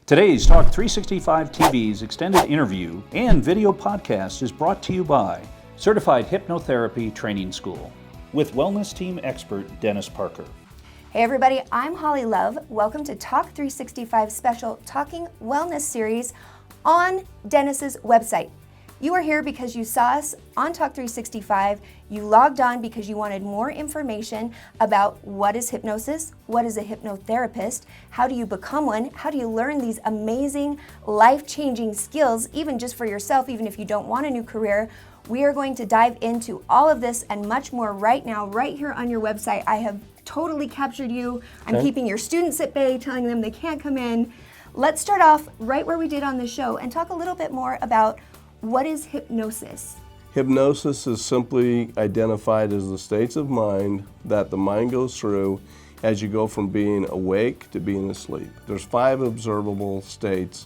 Today's Talk365TV's extended interview and video podcast is brought to you by Certified Hypnotherapy Training School with wellness team expert Dennis Parker. Hey everybody, I'm Holly Love. Welcome to Talk365 special Talking Wellness series on Dennis's website. You are here because you saw us on Talk365. You logged on because you wanted more information about what is hypnosis, what is a hypnotherapist, how do you become one, how do you learn these amazing life-changing skills, even just for yourself, even if you don't want a new career. We are going to dive into all of this and much more right now, right here on your website. I have totally captured you. I'm keeping your students at bay, telling them they can't come in. Let's start off right where we did on the show and talk a little bit more about what is hypnosis? Hypnosis is simply identified as the states of mind that the mind goes through as you go from being awake to being asleep. There's 5 observable states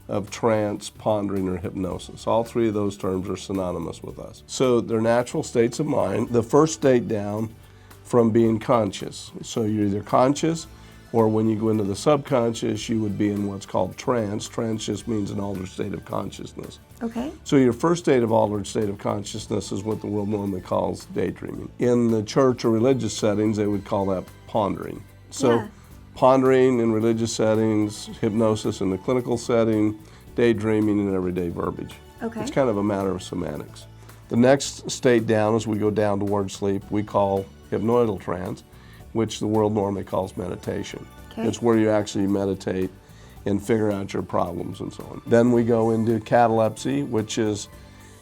of trance, pondering, or hypnosis. All 3 of those terms are synonymous with us. So they're natural states of mind. The first state down from being conscious. So you're either conscious or when you go into the subconscious, you would be in what's called trance. Trance just means an altered state of consciousness. Okay. So your first state of altered state of consciousness is what the world normally calls daydreaming. In the church or religious settings, they would call that pondering. So pondering in religious settings, hypnosis in the clinical setting, daydreaming in everyday verbiage. Okay. It's kind of a matter of semantics. The next state down, as we go down towards sleep, we call hypnoidal trance, which the world normally calls meditation. Okay. It's where you actually meditate and figure out your problems and so on. Then we go into catalepsy, which is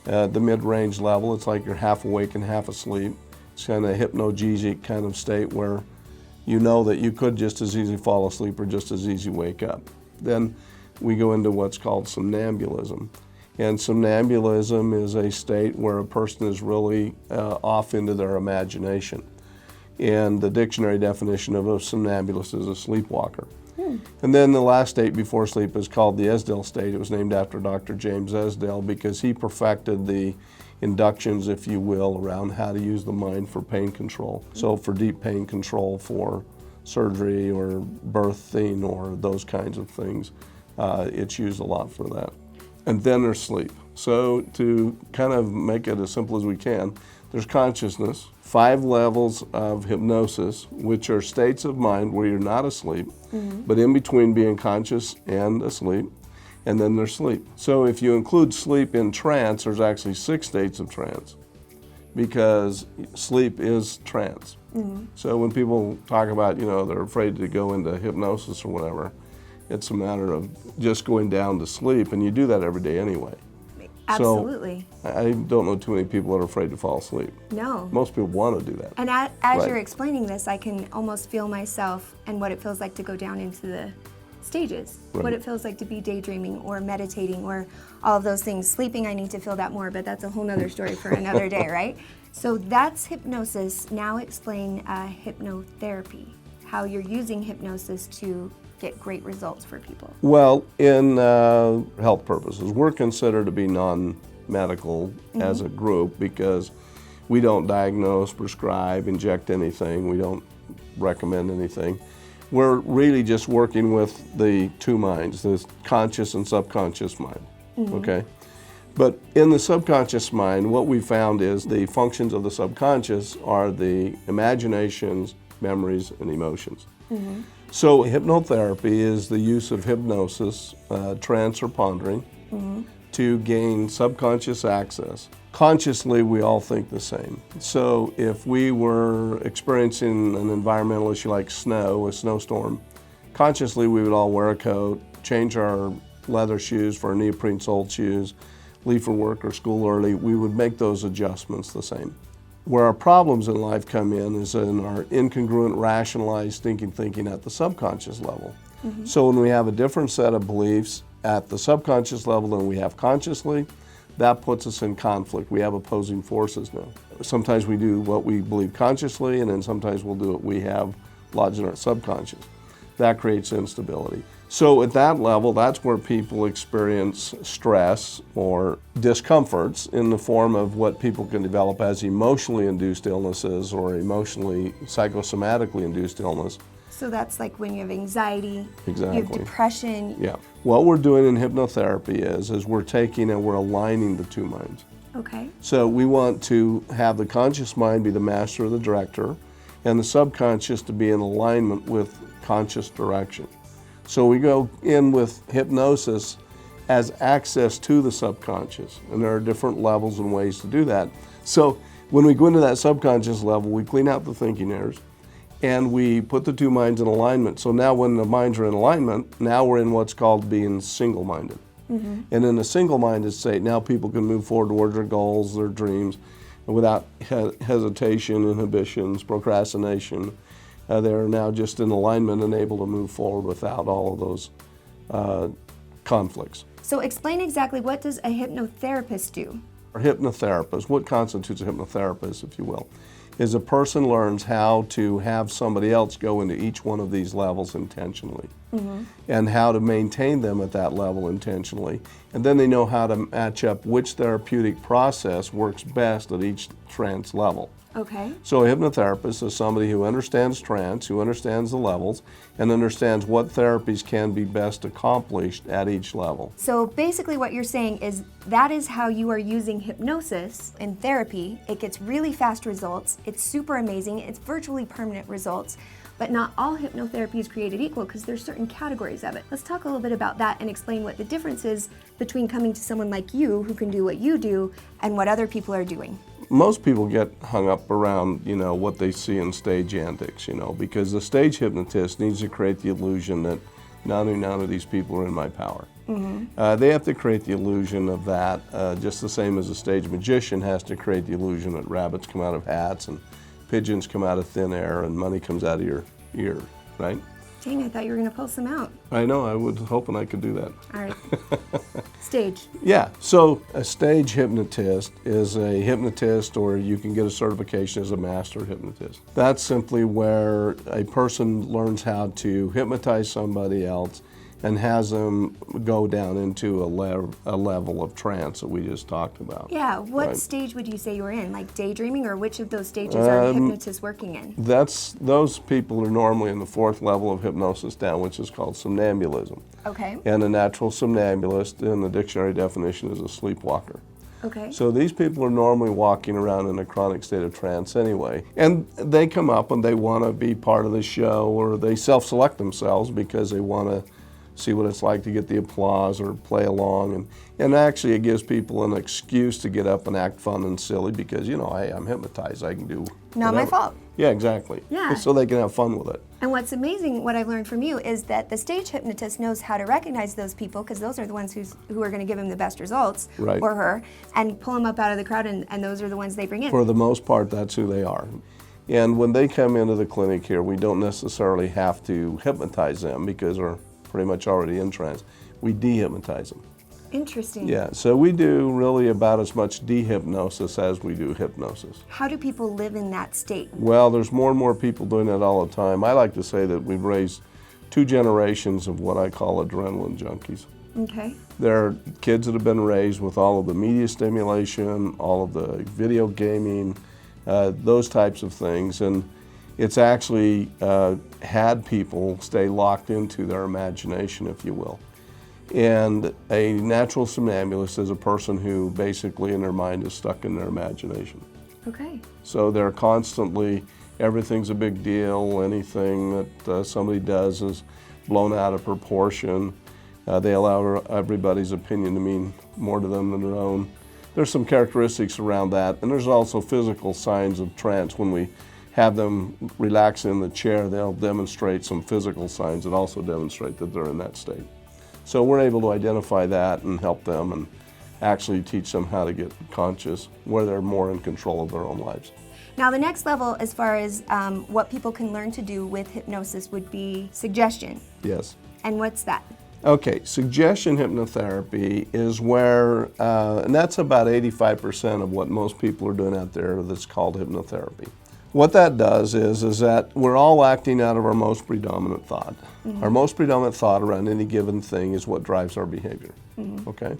the mid-range level. It's like you're half awake and half asleep. It's kind of a hypnagogic kind of state where you know that you could just as easily fall asleep or just as easy wake up. Then we go into what's called somnambulism. And somnambulism is a state where a person is really off into their imagination. And the dictionary definition of a somnambulist is a sleepwalker. And then the last state before sleep is called the Esdale state. It was named after Dr. James Esdale because he perfected the inductions, if you will, around how to use the mind for pain control. So for deep pain control, for surgery or birthing or those kinds of things, it's used a lot for that. And then there's sleep. So to kind of make it as simple as we can, there's consciousness, 5 levels of hypnosis, which are states of mind where you're not asleep, but in between being conscious and asleep, and then there's sleep. So if you include sleep in trance, there's actually 6 states of trance, because sleep is trance. So when people talk about, they're afraid to go into hypnosis or whatever, it's a matter of just going down to sleep, and you do that every day anyway. Absolutely. So I don't know too many people that are afraid to fall asleep. No. Most people want to do that. And as you're explaining this, I can almost feel myself and what it feels like to go down into the stages. Right. What it feels like to be daydreaming or meditating or all of those things. Sleeping, I need to feel that more, but that's a whole nother story for another day, right? So that's hypnosis. Now explain hypnotherapy, how you're using hypnosis to get great results for people. Well, in health purposes, we're considered to be non-medical as a group because we don't diagnose, prescribe, inject anything. We don't recommend anything. We're really just working with the 2 minds, the conscious and subconscious mind, okay? But in the subconscious mind, what we found is the functions of the subconscious are the imaginations, memories, and emotions. So hypnotherapy is the use of hypnosis, trance or pondering, to gain subconscious access. Consciously, we all think the same. So if we were experiencing an environmental issue like snow, a snowstorm, consciously we would all wear a coat, change our leather shoes for neoprene soled shoes, leave for work or school early. We would make those adjustments the same. Where our problems in life come in is in our incongruent, rationalized thinking at the subconscious level. So when we have a different set of beliefs at the subconscious level than we have consciously, that puts us in conflict. We have opposing forces now. Sometimes we do what we believe consciously, and then sometimes we'll do what we have lodged in our subconscious. That creates instability. So at that level, that's where people experience stress or discomforts in the form of what people can develop as emotionally induced illnesses or emotionally psychosomatically induced illness. So that's like when you have anxiety, Exactly. you have depression. Yeah. What we're doing in hypnotherapy is we're taking and we're aligning the two minds. Okay. So we want to have the conscious mind be the master or the director, and the subconscious to be in alignment with conscious direction. So we go in with hypnosis as access to the subconscious, and there are different levels and ways to do that. So when we go into that subconscious level, we clean out the thinking errors, and we put the two minds in alignment. So now when the minds are in alignment, now we're in what's called being single-minded. And in a single-minded state, now people can move forward towards their goals, their dreams, without hesitation, inhibitions, procrastination. They're now just in alignment and able to move forward without all of those conflicts. So explain exactly, what does a hypnotherapist do? A hypnotherapist, what constitutes a hypnotherapist, if you will, is a person learns how to have somebody else go into each one of these levels intentionally, and how to maintain them at that level intentionally. And then they know how to match up which therapeutic process works best at each trance level. Okay. So a hypnotherapist is somebody who understands trance, who understands the levels, and understands what therapies can be best accomplished at each level. So basically what you're saying is that is how you are using hypnosis in therapy. It gets really fast results. It's super amazing. It's virtually permanent results. But not all hypnotherapy is created equal, because there's certain categories of it. Let's talk a little bit about that and explain what the difference is between coming to someone like you who can do what you do and what other people are doing. Most people get hung up around, what they see in stage antics, because the stage hypnotist needs to create the illusion that none of these people are in my power. They have to create the illusion of that, just the same as a stage magician has to create the illusion that rabbits come out of hats and pigeons come out of thin air and money comes out of your ear, right? Dang, I thought you were going to pull some out. I know, I was hoping I could do that. All right. Stage. Yeah, so a stage hypnotist is a hypnotist, or you can get a certification as a master hypnotist. That's simply where a person learns how to hypnotize somebody else and has them go down into a level of trance that we just talked about. Yeah, what stage would you say you were in? Like daydreaming, or which of those stages are the hypnotists working in? Those people are normally in the fourth level of hypnosis down, which is called somnambulism. Okay. And a natural somnambulist in the dictionary definition is a sleepwalker. Okay. So these people are normally walking around in a chronic state of trance anyway. And they come up and they want to be part of the show, or they self-select themselves because they want to see what it's like to get the applause or play along. And actually it gives people an excuse to get up and act fun and silly because, hey, I'm hypnotized, I can do Not whatever. my fault. Yeah, exactly. Yeah. So they can have fun with it. And what's amazing, what I've learned from you, is that the stage hypnotist knows how to recognize those people, because those are the ones who are going to give him the best results, Right. or her, and pull them up out of the crowd, and those are the ones they bring in. For the most part, that's who they are. And when they come into the clinic here, we don't necessarily have to hypnotize them because they're pretty much already in trance. We dehypnotize them. Interesting. Yeah, so we do really about as much dehypnosis as we do hypnosis. How do people live in that state? Well, there's more and more people doing that all the time. I like to say that we've raised 2 generations of what I call adrenaline junkies. Okay. There are kids that have been raised with all of the media stimulation, all of the video gaming, those types of things, and it's actually had people stay locked into their imagination, if you will. And a natural somnambulist is a person who basically in their mind is stuck in their imagination. Okay. So they're constantly, everything's a big deal, anything that somebody does is blown out of proportion. They allow everybody's opinion to mean more to them than their own. There's some characteristics around that, and there's also physical signs of trance. When we have them relax in the chair, they'll demonstrate some physical signs that also demonstrate that they're in that state. So we're able to identify that and help them and actually teach them how to get conscious, where they're more in control of their own lives. Now the next level, as far as what people can learn to do with hypnosis, would be suggestion. Yes. And what's that? Okay, suggestion hypnotherapy is where, and that's about 85% of what most people are doing out there that's called hypnotherapy. What that does is that we're all acting out of our most predominant thought. Mm-hmm. Our most predominant thought around any given thing is what drives our behavior, okay?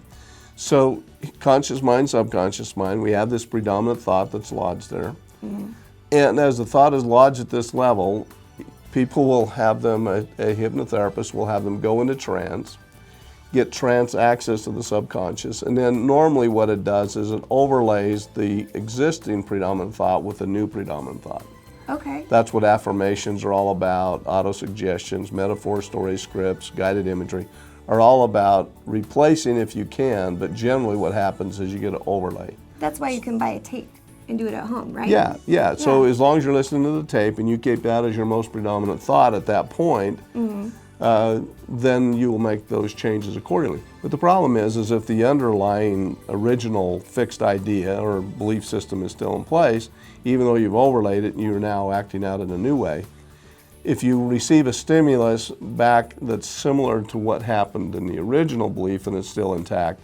So conscious mind, subconscious mind, we have this predominant thought that's lodged there. And as the thought is lodged at this level, people will have them, a hypnotherapist will have them go into trance, get trance access to the subconscious, and then normally what it does is it overlays the existing predominant thought with a new predominant thought. Okay. That's what affirmations are all about, autosuggestions, metaphor, stories, scripts, guided imagery are all about replacing if you can, but generally what happens is you get an overlay. That's why you can buy a tape and do it at home, right? Yeah. So as long as you're listening to the tape and you keep that as your most predominant thought at that point, then you will make those changes accordingly. But the problem is if the underlying original fixed idea or belief system is still in place, even though you've overlaid it and you're now acting out in a new way, if you receive a stimulus back that's similar to what happened in the original belief and it's still intact,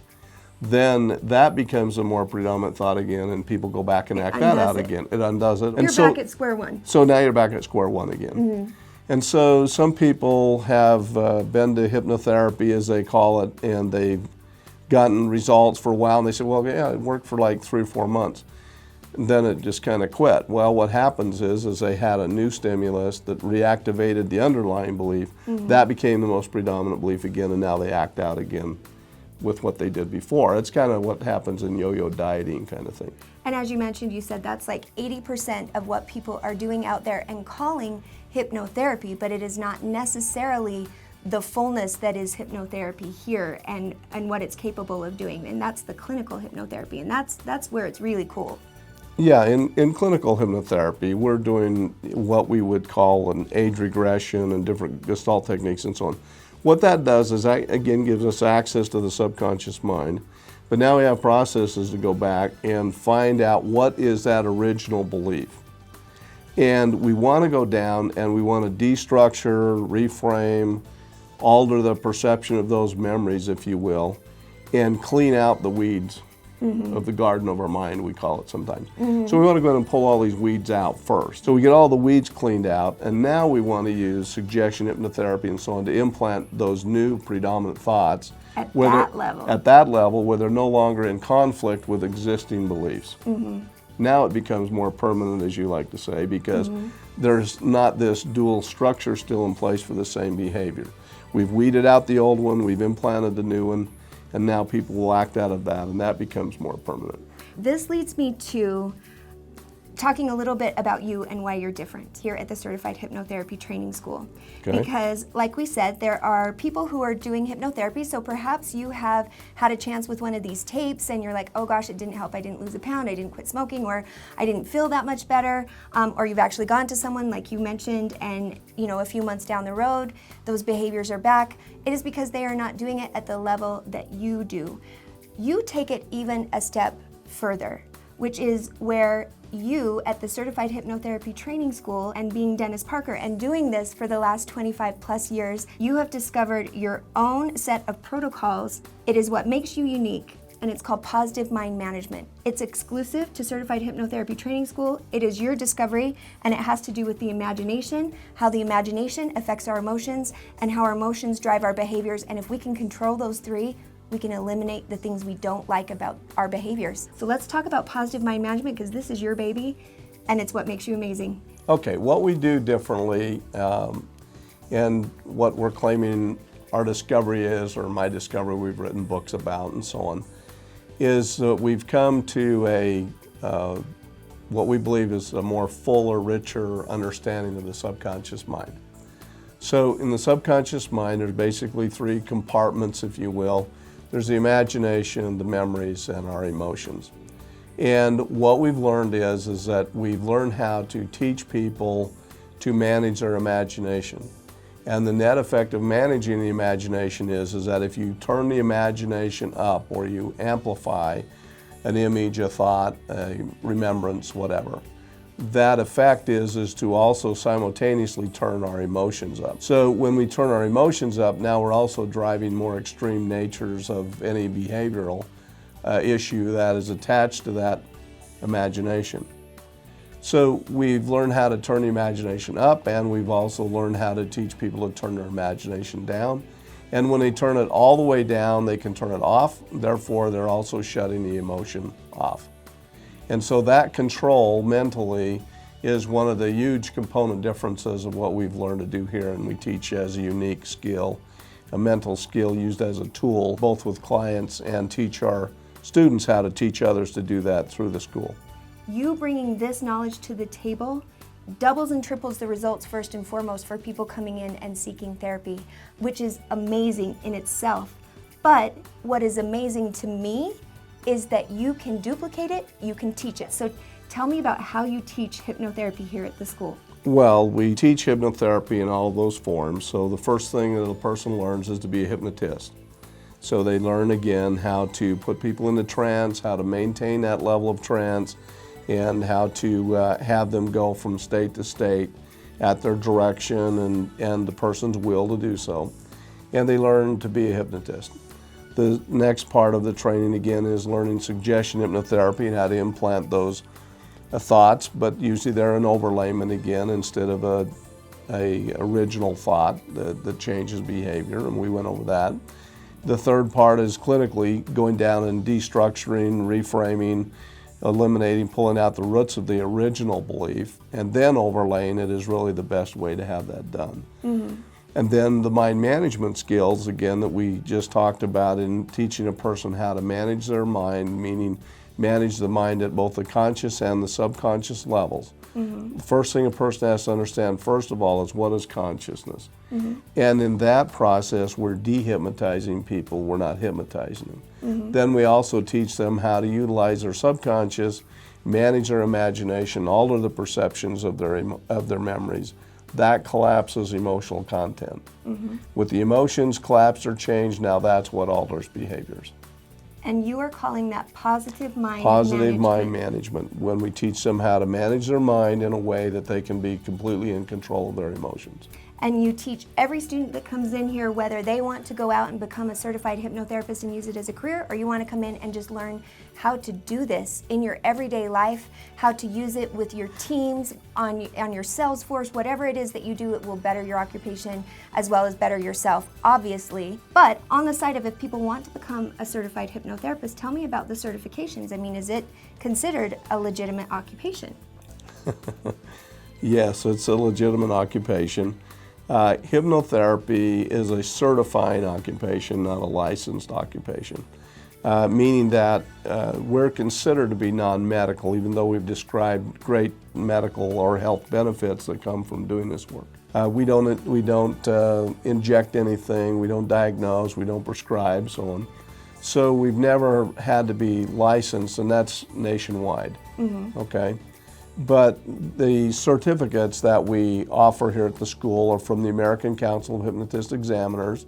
then that becomes a more predominant thought again, and people go back and act that out again. It undoes it. You're back at square one. So now you're back at square one again. And so some people have been to hypnotherapy, as they call it, and they've gotten results for a while, and they say, well, yeah, it worked for like 3 or 4 months. And then it just kind of quit. Well, what happens is they had a new stimulus that reactivated the underlying belief. That became the most predominant belief again, and now they act out again with what they did before. It's kind of what happens in yo-yo dieting kind of thing. And as you mentioned, you said that's like 80% of what people are doing out there and calling hypnotherapy, but it is not necessarily the fullness that is hypnotherapy here and what it's capable of doing. And that's the clinical hypnotherapy, and that's where it's really cool. Yeah, in clinical hypnotherapy, we're doing what we would call an age regression and different Gestalt techniques and so on. What that does is that, again, gives us access to the subconscious mind, but now we have processes to go back and find out what is that original belief. And we want to go down and we want to destructure, reframe, alter the perception of those memories, if you will, and clean out the weeds of the garden of our mind, we call it sometimes. So we want to go ahead and pull all these weeds out first. So we get all the weeds cleaned out, and now we want to use suggestion, hypnotherapy, and so on to implant those new predominant thoughts. At that level. At that level, where they're no longer in conflict with existing beliefs. Now it becomes more permanent, as you like to say, because there's not this dual structure still in place for the same behavior. We've weeded out the old one, we've implanted the new one, and now people will act out of that, and that becomes more permanent. This leads me to talking a little bit about you and why you're different here at the Certified Hypnotherapy Training School. Okay. Because, like we said, there are people who are doing hypnotherapy, so perhaps you have had a chance with one of these tapes and you're like, oh gosh, it didn't help, I didn't lose a pound, I didn't quit smoking, or I didn't feel that much better, or you've actually gone to someone like you mentioned and a few months down the road, those behaviors are back. It is because they are not doing it at the level that you do. You take it even a step further, which is where you at the Certified Hypnotherapy Training School and being Dennis Parker and doing this for the last 25 plus years, you have discovered your own set of protocols. It is what makes you unique, and it's called Positive Mind Management. It's exclusive to Certified Hypnotherapy Training School. It is your discovery, and it has to do with the imagination, how the imagination affects our emotions, and how our emotions drive our behaviors. And if we can control those three, we can eliminate the things we don't like about our behaviors. So let's talk about positive mind management, because this is your baby and it's what makes you amazing. Okay, what we do differently and what we're claiming our discovery is, or my discovery we've written books about and so on, is that we've come to what we believe is a more fuller, richer understanding of the subconscious mind. So in the subconscious mind, there's basically 3 compartments, if you will. There's the imagination, the memories, and our emotions. And what we've learned is that we've learned how to teach people to manage their imagination. And the net effect of managing the imagination is that if you turn the imagination up or you amplify an image, a thought, a remembrance, whatever, that effect is to also simultaneously turn our emotions up. So when we turn our emotions up, now we're also driving more extreme natures of any behavioral issue that is attached to that imagination. So we've learned how to turn the imagination up, and we've also learned how to teach people to turn their imagination down. And when they turn it all the way down, they can turn it off. Therefore, they're also shutting the emotion off. And so that control mentally is one of the huge component differences of what we've learned to do here, and we teach as a unique skill, a mental skill used as a tool, both with clients and teach our students how to teach others to do that through the school. You bringing this knowledge to the table doubles and triples the results first and foremost for people coming in and seeking therapy, which is amazing in itself. But what is amazing to me is that you can duplicate it, you can teach it. So tell me about how you teach hypnotherapy here at the school. Well, we teach hypnotherapy in all of those forms. So the first thing that a person learns is to be a hypnotist. So they learn again how to put people into trance, how to maintain that level of trance, and how to have them go from state to state at their direction and the person's will to do so. And they learn to be a hypnotist. The next part of the training again is learning suggestion hypnotherapy and how to implant those thoughts, but usually they're an overlayment again instead of a original thought that changes behavior, and we went over that. The third part is clinically going down and destructuring, reframing, eliminating, pulling out the roots of the original belief, and then overlaying it is really the best way to have that done. Mm-hmm. And then the mind management skills, again, that we just talked about in teaching a person how to manage their mind, meaning manage the mind at both the conscious and the subconscious levels. Mm-hmm. The first thing a person has to understand, first of all, is what is consciousness. Mm-hmm. And in that process, we're dehypnotizing people, we're not hypnotizing them. Mm-hmm. Then we also teach them how to utilize their subconscious, manage their imagination, alter the perceptions of their memories. That collapses emotional content. Mm-hmm. With the emotions collapsed or changed, now that's what alters behaviors. And you are calling that positive mind management. Positive mind management, when we teach them how to manage their mind in a way that they can be completely in control of their emotions. And you teach every student that comes in here, whether they want to go out and become a certified hypnotherapist and use it as a career, or you want to come in and just learn how to do this in your everyday life, how to use it with your teams, on your Salesforce, whatever it is that you do, it will better your occupation as well as better yourself, obviously. But on the side of if people want to become a certified hypnotherapist, tell me about the certifications. I mean, is it considered a legitimate occupation? Yes, it's a legitimate occupation. Hypnotherapy is a certifying occupation, not a licensed occupation, meaning that we're considered to be non-medical, even though we've described great medical or health benefits that come from doing this work. We don't inject anything, we don't diagnose, we don't prescribe, so on. So we've never had to be licensed, and that's nationwide. Mm-hmm. Okay. But the certificates that we offer here at the school are from the American Council of Hypnotist Examiners.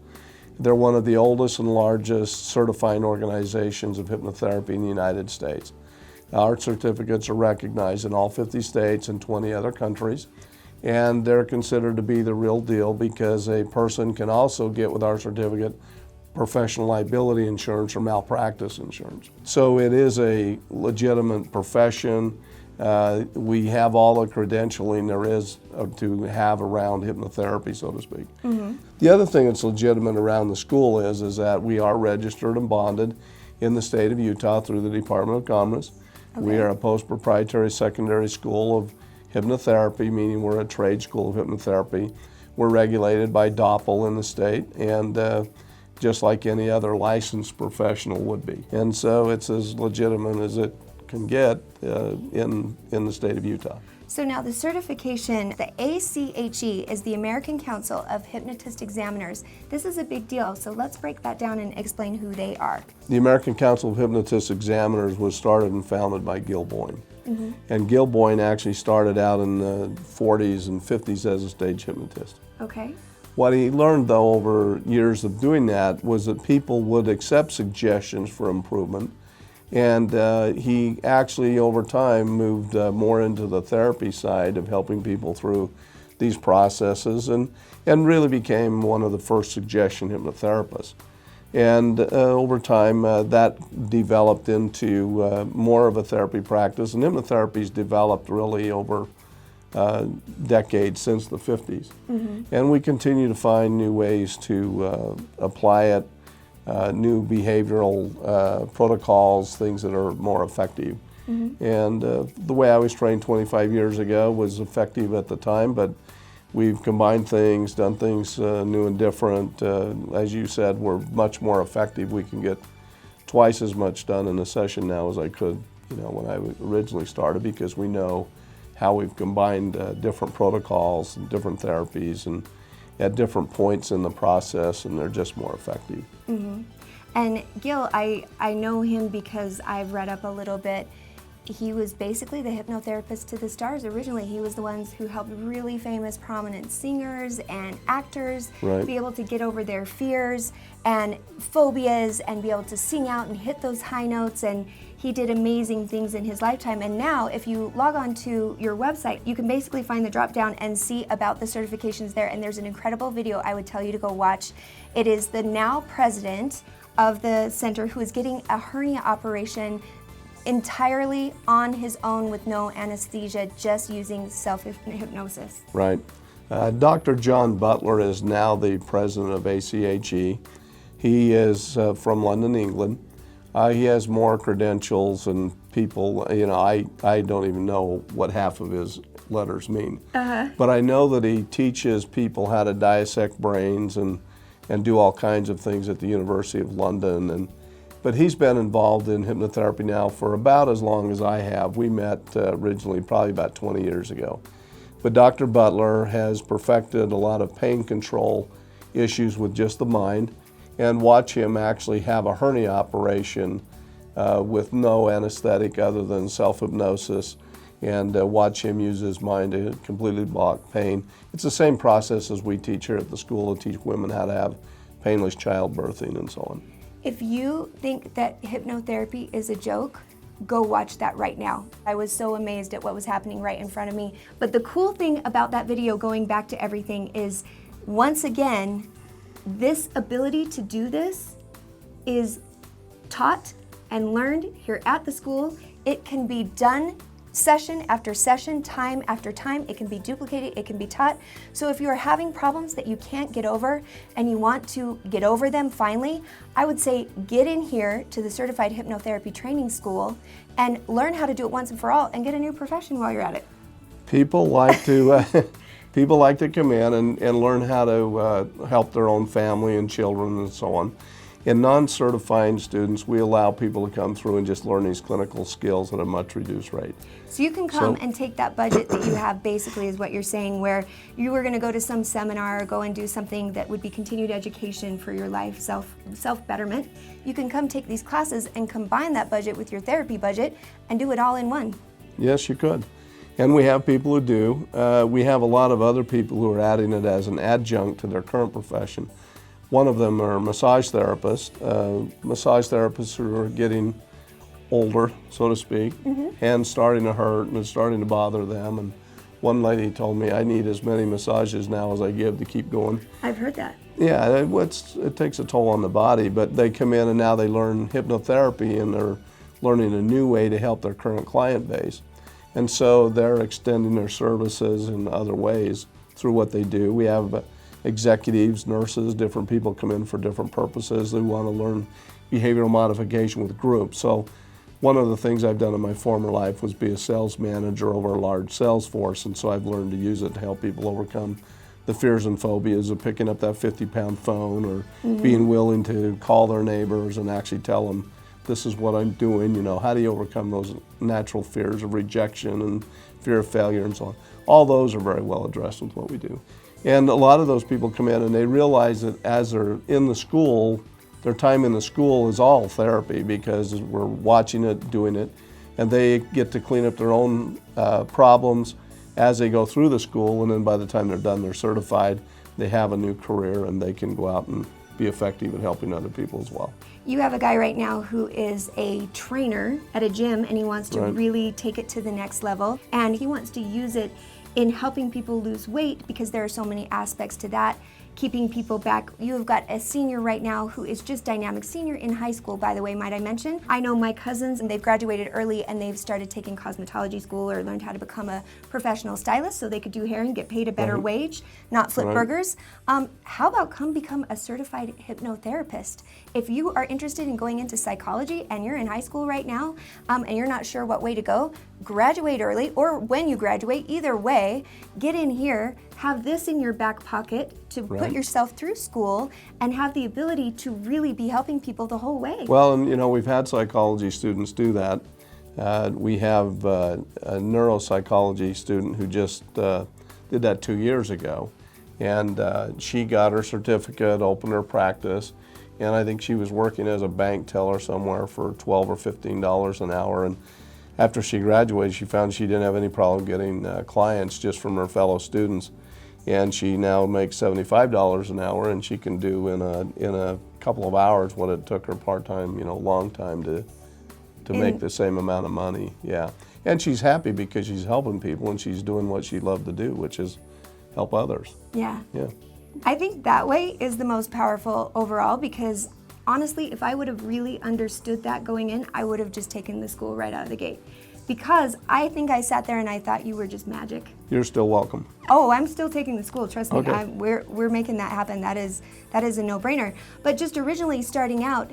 They're one of the oldest and largest certifying organizations of hypnotherapy in the United States. Our certificates are recognized in all 50 states and 20 other countries, and they're considered to be the real deal because a person can also get with our certificate professional liability insurance or malpractice insurance. So it is a legitimate profession. We have all the credentialing there is to have around hypnotherapy, so to speak. Mm-hmm. The other thing that's legitimate around the school is that we are registered and bonded in the state of Utah through the Department of Commerce. Okay. We are a post-proprietary secondary school of hypnotherapy, meaning we're a trade school of hypnotherapy. We're regulated by DOPL in the state, and just like any other licensed professional would be. And so it's as legitimate as it can get in the state of Utah. So now the certification, the ACHE is the American Council of Hypnotist Examiners. This is a big deal, so let's break that down and explain who they are. The American Council of Hypnotist Examiners was started and founded by Gil Boyne. Mm-hmm. And Gil Boyne actually started out in the 40s and 50s as a stage hypnotist. Okay. What he learned, though, over years of doing that was that people would accept suggestions for improvement. And he actually, over time, moved more into the therapy side of helping people through these processes and really became one of the first suggestion hypnotherapists. And over time, that developed into more of a therapy practice. And hypnotherapy's developed really over decades since the 50s. Mm-hmm. And we continue to find new ways to apply it. New behavioral protocols, things that are more effective And the way I was trained 25 years ago was effective at the time, but we've combined things, done things new and different. As you said, we're much more effective. We can get twice as much done in a session now as I could, when I originally started, because we know how we've combined different protocols and different therapies and at different points in the process, and they're just more effective. And Gil, I know him because I've read up a little bit. He was basically the hypnotherapist to the stars originally. He was the ones who helped really famous, prominent singers and actors be able to get over their fears and phobias and be able to sing out and hit those high notes, and he did amazing things in his lifetime. And now, if you log on to your website, you can basically find the drop down and see about the certifications there, and there's an incredible video I would tell you to go watch. It is the now president of the center who is getting a hernia operation entirely on his own with no anesthesia, just using self-hypnosis. Right. Dr. John Butler is now the president of ACHE. He is from London, England. He has more credentials and people, I don't even know what half of his letters mean. But I know that he teaches people how to dissect brains and do all kinds of things at the University of London. But he's been involved in hypnotherapy now for about as long as I have. We met originally probably about 20 years ago. But Dr. Butler has perfected a lot of pain control issues with just the mind, and watch him actually have a hernia operation with no anesthetic other than self-hypnosis, and watch him use his mind to completely block pain. It's the same process as we teach here at the school to teach women how to have painless childbirthing and so on. If you think that hypnotherapy is a joke, go watch that right now. I was so amazed at what was happening right in front of me. But the cool thing about that video, going back to everything, is once again, this ability to do this is taught and learned here at the school. It can be done session after session, time after time. It can be duplicated, it can be taught. So if you're having problems that you can't get over and you want to get over them finally, I would say get in here to the Certified Hypnotherapy Training School and learn how to do it once and for all, and get a new profession while you're at it. People like to people like to come in and learn how to help their own family and children and so on. In non-certifying students, we allow people to come through and just learn these clinical skills at a much reduced rate. So you can come and take that budget that you have, basically, is what you're saying, where you were going to go to some seminar or go and do something that would be continued education for your life, self-betterment. You can come take these classes and combine that budget with your therapy budget and do it all in one. Yes, you could. And we have people who do. We have a lot of other people who are adding it as an adjunct to their current profession. One of them are massage therapists. Massage therapists who are getting older, so to speak, hands starting to hurt and it's starting to bother them. And one lady told me, I need as many massages now as I give to keep going. I've heard that. Yeah, it takes a toll on the body, but they come in and now they learn hypnotherapy and they're learning a new way to help their current client base. And so they're extending their services in other ways through what they do. We have executives, nurses, different people come in for different purposes. They want to learn behavioral modification with groups. So one of the things I've done in my former life was be a sales manager over a large sales force, and so I've learned to use it to help people overcome the fears and phobias of picking up that 50-pound phone or being willing to call their neighbors and actually tell them, this is what I'm doing, how do you overcome those natural fears of rejection and fear of failure and so on. All those are very well addressed with what we do. And a lot of those people come in and they realize that as they're in the school, their time in the school is all therapy because we're watching it, doing it, and they get to clean up their own problems as they go through the school, and then by the time they're done, they're certified, they have a new career, and they can go out and be effective at helping other people as well. You have a guy right now who is a trainer at a gym, and he wants to really take it to the next level, and he wants to use it in helping people lose weight because there are so many aspects to that. keeping people back. You've got a senior right now who is just dynamic. Senior in high school, by the way, might I mention. I know my cousins, and they've graduated early and they've started taking cosmetology school or learned how to become a professional stylist so they could do hair and get paid a better wage, not flip burgers. How about come become a certified hypnotherapist? If you are interested in going into psychology and you're in high school right now and you're not sure what way to go, graduate early, or when you graduate, either way, get in here, have this in your back pocket to put yourself through school and have the ability to really be helping people the whole way. Well, and you know, we've had psychology students do that. We have a neuropsychology student who just did that 2 years ago. And she got her certificate, opened her practice, and I think she was working as a bank teller somewhere for $12 or $15 an hour. And after she graduated, she found she didn't have any problem getting clients just from her fellow students. And she now makes $75 an hour, and she can do in a couple of hours what it took her part-time, long time to make the same amount of money. Yeah, and she's happy because she's helping people and she's doing what she loved to do, which is help others. Yeah. Yeah. I think that way is the most powerful overall, because honestly, if I would have really understood that going in, I would have just taken the school right out of the gate. Because I think I sat there and I thought you were just magic. You're still welcome. Oh, I'm still taking the school, trust me. Okay. We're making that happen. That is a no-brainer. But just originally starting out,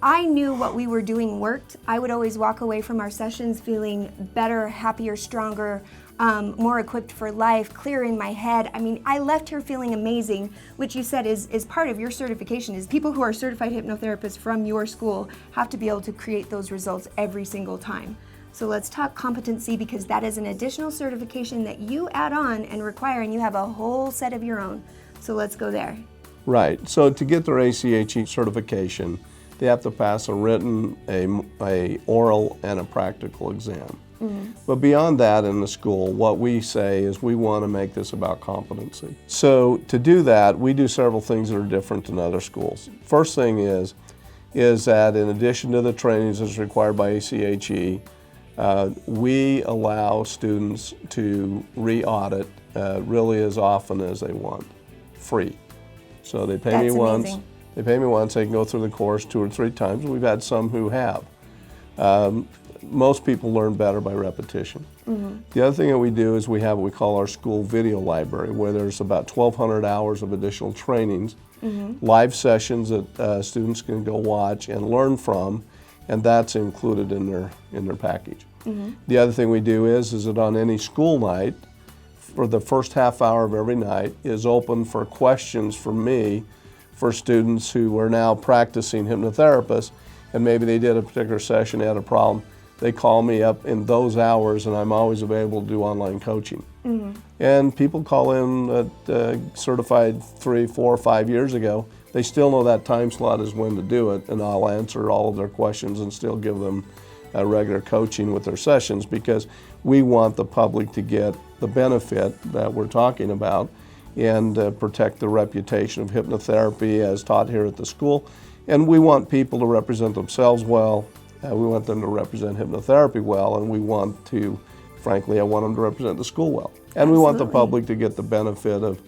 I knew what we were doing worked. I would always walk away from our sessions feeling better, happier, stronger, more equipped for life, clear in my head. I mean, I left here feeling amazing, which you said is part of your certification, is people who are certified hypnotherapists from your school have to be able to create those results every single time. So let's talk competency, because that is an additional certification that you add on and require, and you have a whole set of your own. So let's go there. Right. So to get their ACHE certification, they have to pass a written, a oral, and a practical exam. But beyond that in the school, what we say is we want to make this about competency. So to do that, we do several things that are different than other schools. First thing is that in addition to the trainings that's required by ACHE, we allow students to re-audit really as often as they want, free. So they pay me once. Amazing. They pay me once. They can go through the course 2 or 3 times. We've had some who have. Most people learn better by repetition. The other thing that we do is we have what we call our school video library, where there's about 1,200 hours of additional trainings, live sessions that students can go watch and learn from, and that's included in their package. The other thing we do is that on any school night, for the first half hour of every night, is open for questions from me for students who are now practicing hypnotherapists, and maybe they did a particular session, they had a problem. They call me up in those hours, and I'm always available to do online coaching. And people call in that certified 3, 4, 5 years ago. They still know that time slot is when to do it, and I'll answer all of their questions and still give them regular coaching with their sessions, because we want the public to get the benefit that we're talking about and protect the reputation of hypnotherapy as taught here at the school. And we want people to represent themselves well. We want them to represent hypnotherapy well, and we want to, frankly, I want them to represent the school well. And we want the public to get the benefit of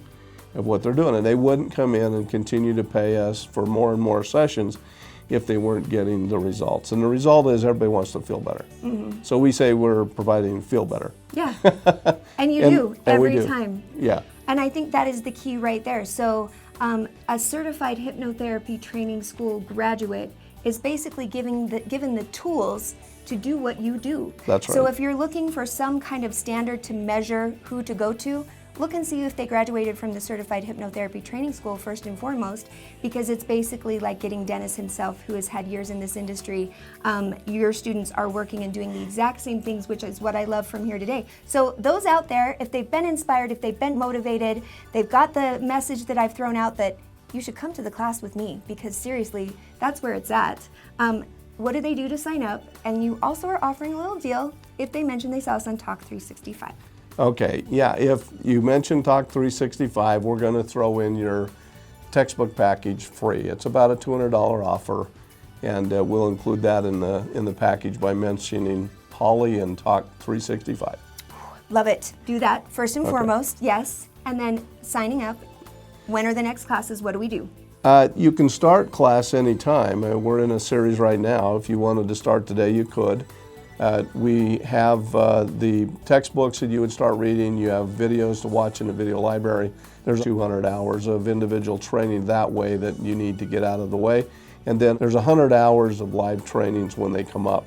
what they're doing. And they wouldn't come in and continue to pay us for more and more sessions if they weren't getting the results. And the result is everybody wants to feel better. So we say we're providing feel better. Yeah, and you do every time. Yeah. And I think that is the key right there. So a certified hypnotherapy training school graduate is basically given the tools to do what you do. That's right. So if you're looking for some kind of standard to measure who to go to, look and see if they graduated from the certified hypnotherapy training school first and foremost, because it's basically like getting Dennis himself, who has had years in this industry. Your students are working and doing the exact same things, which is what I love from here today. So those out there, if they've been inspired, if they've been motivated, they've got the message that I've thrown out that you should come to the class with me, because seriously, that's where it's at. What do they do to sign up? And you also are offering a little deal if they mention they saw us on Talk365. Okay, yeah, if you mention Talk365, we're going to throw in your textbook package free. It's about a $200 offer, and we'll include that in the package by mentioning Holly and Talk365. Love it. Do that first and foremost, yes, and then signing up. When are the next classes? What do we do? You can start class anytime. We're in a series right now. If you wanted to start today, you could. We have the textbooks that you would start reading. You have videos to watch in the video library. There's 200 hours of individual training that way that you need to get out of the way. And then there's 100 hours of live trainings when they come up.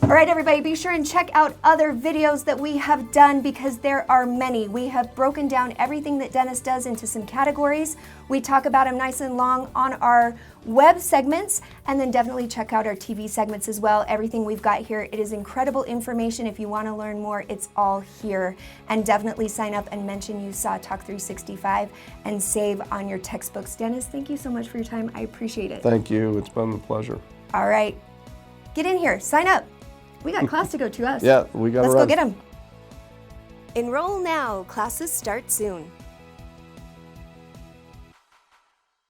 All right, everybody, be sure and check out other videos that we have done because there are many. We have broken down everything that Dennis does into some categories. We talk about him nice and long on our web segments, and then definitely check out our TV segments as well. Everything we've got here, it is incredible information. If you want to learn more, it's all here. And definitely sign up and mention you saw Talk 365 and save on your textbooks. Dennis, thank you so much for your time. I appreciate it. Thank you. It's been a pleasure. All right. Get in here. Sign up. We got class to go to us. Yeah, we got to Let's run. go get them. Enroll now. Classes start soon.